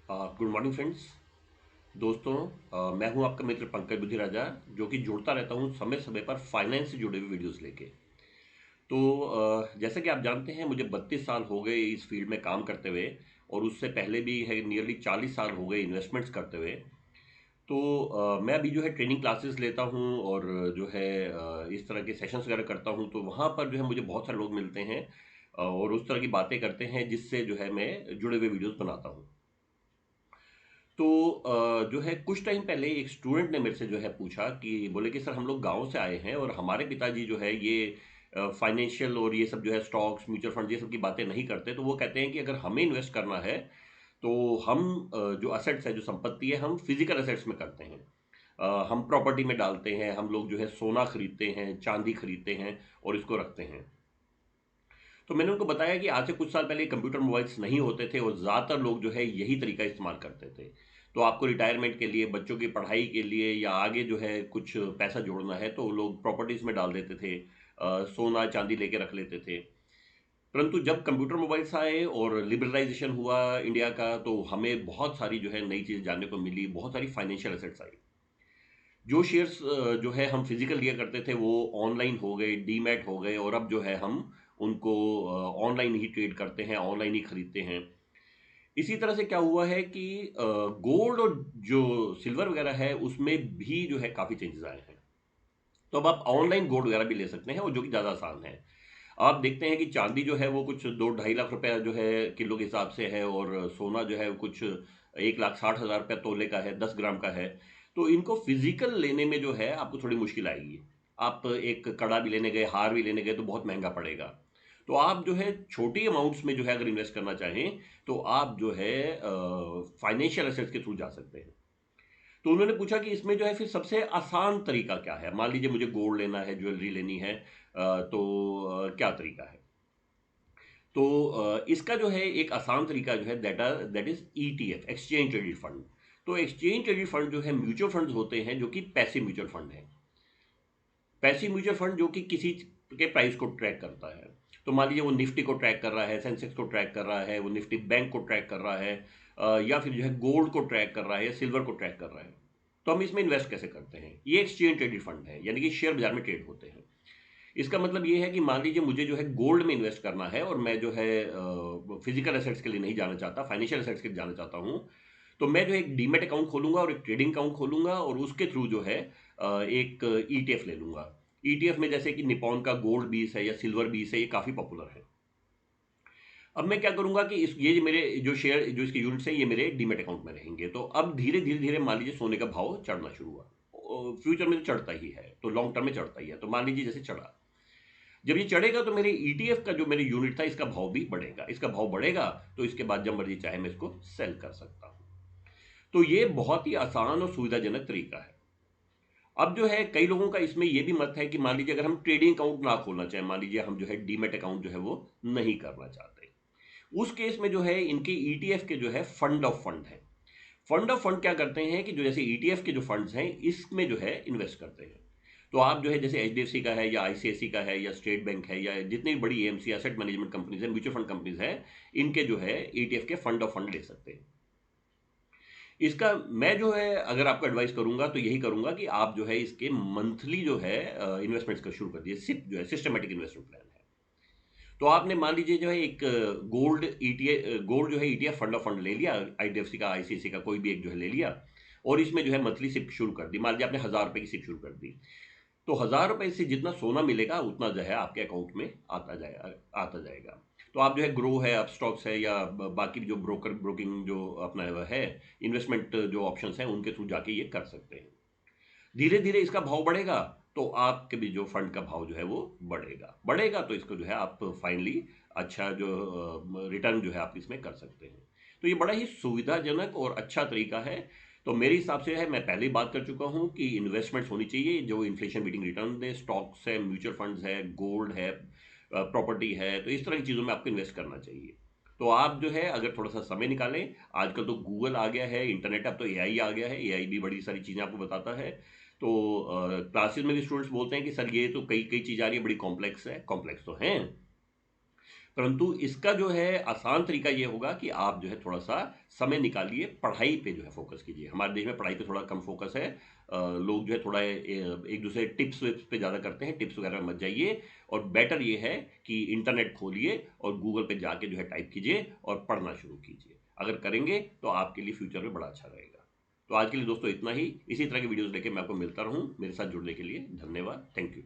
Good morning friends. दोस्तों, मैं हूं आपका मित्र पंकज बुद्धिराजा, जो कि जुड़ता रहता हूं समय समय पर फाइनेंस से जुड़े हुए वीडियोस लेके। तो जैसा कि आप जानते हैं, मुझे 32 साल हो गए इस फील्ड में काम करते हुए, और उससे पहले भी है नियरली 40 साल हो गए इन्वेस्टमेंट्स करते हुए। तो मैं अभी जो है ट्रेनिंग क्लासेस लेता हूं, और जो है इस तरह के सेशंस वगैरह करता हूं, तो वहां पर जो है मुझे बहुत सारे लोग मिलते हैं और उस तरह की बातें करते हैं, जिससे जो है मैं जुड़े हुए वीडियोस बनाता हूं। तो जो है कुछ टाइम पहले एक स्टूडेंट ने मेरे से जो है पूछा कि बोले कि सर, हम लोग गांव से आए हैं और हमारे पिताजी जो है ये फाइनेंशियल और ये सब जो है स्टॉक्स म्यूचुअल फंड ये सब की बातें नहीं करते। तो वो कहते हैं कि अगर हमें इन्वेस्ट करना है तो हम जो असेट्स है, जो संपत्ति है, हम फिजिकल असेट्स में करते हैं। हम प्रॉपर्टी में डालते हैं, हम लोग जो है सोना खरीदते हैं, चांदी खरीदते हैं और इसको रखते हैं। तो मैंने उनको बताया कि आज से कुछ साल पहले कंप्यूटर मोबाइल्स नहीं होते थे और ज़्यादातर लोग जो है यही तरीका इस्तेमाल करते थे। तो आपको रिटायरमेंट के लिए, बच्चों की पढ़ाई के लिए या आगे जो है कुछ पैसा जोड़ना है, तो लोग प्रॉपर्टीज़ में डाल देते थे, सोना चांदी लेके रख लेते थे। परंतु जब कंप्यूटर मोबाइल्स आए और लिबरलाइजेशन हुआ इंडिया का, तो हमें बहुत सारी जो है नई चीज़ जानने को मिली, बहुत सारी फाइनेंशियल एसेट्स आई। जो शेयर्स जो है हम फिजिकल लिया करते थे, वो ऑनलाइन हो गए, डीमैट हो गए, और अब जो है हम उनको ऑनलाइन ही ट्रेड करते हैं, ऑनलाइन ही खरीदते हैं। इसी तरह से क्या हुआ है कि गोल्ड और जो सिल्वर वगैरह है, उसमें भी जो है काफ़ी चेंजेस आए हैं। तो अब आप ऑनलाइन गोल्ड वगैरह भी ले सकते हैं, और जो कि ज़्यादा आसान है। आप देखते हैं कि चांदी जो है वो कुछ 2-2.5 लाख रुपए जो है किलो के हिसाब से है, और सोना जो है कुछ 1,60,000 रुपया तोले का है, 10 ग्राम का है। तो इनको फिजिकल लेने में जो है आपको थोड़ी मुश्किल आएगी। आप एक कड़ा भी लेने गए, हार भी लेने गए, तो बहुत महंगा पड़ेगा। तो आप जो है छोटी अमाउंट्स में जो है अगर इन्वेस्ट करना चाहें, तो आप जो है फाइनेंशियल एसेट्स के थ्रू जा सकते हैं। तो उन्होंने पूछा कि इसमें जो है फिर सबसे आसान तरीका क्या है। मान लीजिए मुझे गोल्ड लेना है, ज्वेलरी लेनी है, तो क्या तरीका है। तो इसका जो है एक आसान तरीका जो है, that is ETF, exchange traded fund. तो एक्सचेंज ट्रेडेड फंड जो है म्यूचुअल फंड होते हैं, जो कि पैसिव म्यूचुअल फंड है। पैसिव म्यूचुअल फंड जो कि किसी के प्राइस को ट्रैक करता है। तो मान लीजिए वो निफ्टी को ट्रैक कर रहा है, सेंसेक्स को ट्रैक कर रहा है, वो निफ्टी बैंक को ट्रैक कर रहा है, या फिर जो है गोल्ड को ट्रैक कर रहा है, या सिल्वर को ट्रैक कर रहा है। तो हम इसमें इन्वेस्ट कैसे करते हैं? ये एक्सचेंज ट्रेडेड फंड है, यानी कि शेयर बाजार में ट्रेड होते हैं। इसका मतलब ये है कि मान लीजिए मुझे जो है गोल्ड में इन्वेस्ट करना है, और मैं जो है फिजिकल एसेट्स के लिए नहीं जाना चाहता, फाइनेंशियल एसेट्स के लिए जाना चाहता हूँ। तो मैं जो है एक डीमेट अकाउंट खोलूंगा और एक ट्रेडिंग अकाउंट खोलूंगा, और उसके थ्रू जो है एक ईटीएफ ले लूंगा। ईटीएफ में जैसे कि निपॉन का गोल्ड 20 है या सिल्वर 20 है, ये काफ़ी पॉपुलर है। अब मैं क्या करूंगा कि इस ये जो मेरे जो शेयर जो इसके यूनिट्स हैं, ये मेरे डीमेट अकाउंट में रहेंगे। तो अब धीरे धीरे धीरे मान लीजिए सोने का भाव चढ़ना शुरू हुआ, फ्यूचर में तो चढ़ता ही है, तो लॉन्ग टर्म में चढ़ता ही है। तो मान लीजिए जैसे चढ़ा, जब ये चढ़ेगा तो मेरे ईटीएफ का जो मेरे यूनिट था, इसका भाव भी बढ़ेगा। इसका भाव बढ़ेगा तो इसके बाद जब मर्जी चाहे मैं इसको सेल कर सकता हूं। तो ये बहुत ही आसान और सुविधाजनक तरीका है। अब जो है कई लोगों का इसमें ये भी मत है कि मान लीजिए अगर हम ट्रेडिंग अकाउंट ना खोलना चाहें, मान लीजिए हम जो है डीमेट अकाउंट जो है वो नहीं करना चाहते, उस केस में जो है इनके ईटीएफ के जो है फंड ऑफ फंड है। फंड ऑफ फंड क्या करते हैं कि जो जैसे ईटीएफ के जो फंड्स हैं, इसमें जो है इन्वेस्ट करते हैं। तो आप जो है जैसे एचडीएफसी का है, या आईसीआईसी का है, या स्टेट बैंक है, या जितनी भी बड़ी एएमसी एसेट मैनेजमेंट कंपनीज है, म्यूचुअल फंड कंपनीज है, इनके जो है ईटीएफ के फंड ऑफ फंड ले सकते हैं। इसका मैं जो है अगर आपको एडवाइस करूंगा तो यही करूंगा कि आप जो है इसके मंथली जो है इन्वेस्टमेंट्स का शुरू कर दिए। सिप जो है सिस्टमेटिक इन्वेस्टमेंट प्लान है। तो आपने मान लीजिए जो है एक गोल्ड जो है ईटीएफ फंड ऑफ फंड ले लिया, आईडीएफसी का, आईसीआईसी का, कोई भी एक जो है ले लिया, और इसमें जो है मंथली सिप शुरू कर दी। मान लीजिए आपने 1,000 रुपए की सिप शुरू कर दी। तो 1,000 रुपए से जितना सोना मिलेगा उतना जो है आपके अकाउंट में आता जाएगा। तो आप जो है ग्रो है, अपस्टॉक्स है, या बाकी जो ब्रोकिंग जो अपना है, इन्वेस्टमेंट जो ऑप्शंस हैं, उनके थ्रू जाके ये कर सकते हैं। धीरे धीरे इसका भाव बढ़ेगा, तो आपके भी जो फंड का भाव जो है वो बढ़ेगा बढ़ेगा, तो इसको जो है आप फाइनली अच्छा जो रिटर्न जो है आप इसमें कर सकते हैं। तो ये बड़ा ही सुविधाजनक और अच्छा तरीका है। तो मेरे हिसाब से है, मैं पहले ही बात कर चुका हूँ कि इन्वेस्टमेंट्स होनी चाहिए जो इन्फ्लेशन बीटिंग रिटर्न दे। स्टॉक्स है, म्यूचुअल फंड्स है, गोल्ड है, प्रॉपर्टी है, तो इस तरह की चीज़ों में आपको इन्वेस्ट करना चाहिए। तो आप जो है अगर थोड़ा सा समय निकालें, आजकल तो गूगल आ गया है, इंटरनेट, अब तो एआई आ गया है, एआई भी बड़ी सारी चीज़ें आपको बताता है। तो क्लासेस में भी स्टूडेंट्स बोलते हैं कि सर ये तो कई कई चीज़ आ रही है, बड़ी कॉम्प्लेक्स है। कॉम्प्लेक्स तो हैं, परंतु इसका जो है आसान तरीका ये होगा कि आप जो है थोड़ा सा समय निकालिए, पढ़ाई पे जो है फोकस कीजिए। हमारे देश में पढ़ाई पे थोड़ा कम फोकस है। लोग जो है थोड़ा एक दूसरे टिप्स विप्स पे ज़्यादा करते हैं, टिप्स वगैरह में मत जाइए। और बेटर ये है कि इंटरनेट खोलिए और गूगल पे जाके जो है टाइप कीजिए और पढ़ना शुरू कीजिए। अगर करेंगे तो आपके लिए फ्यूचर में बड़ा अच्छा रहेगा। तो आज के लिए दोस्तों इतना ही। इसी तरह के वीडियोस लेके मैं आपको मिलता रहूं। मेरे साथ जुड़ने के लिए धन्यवाद। Thank you.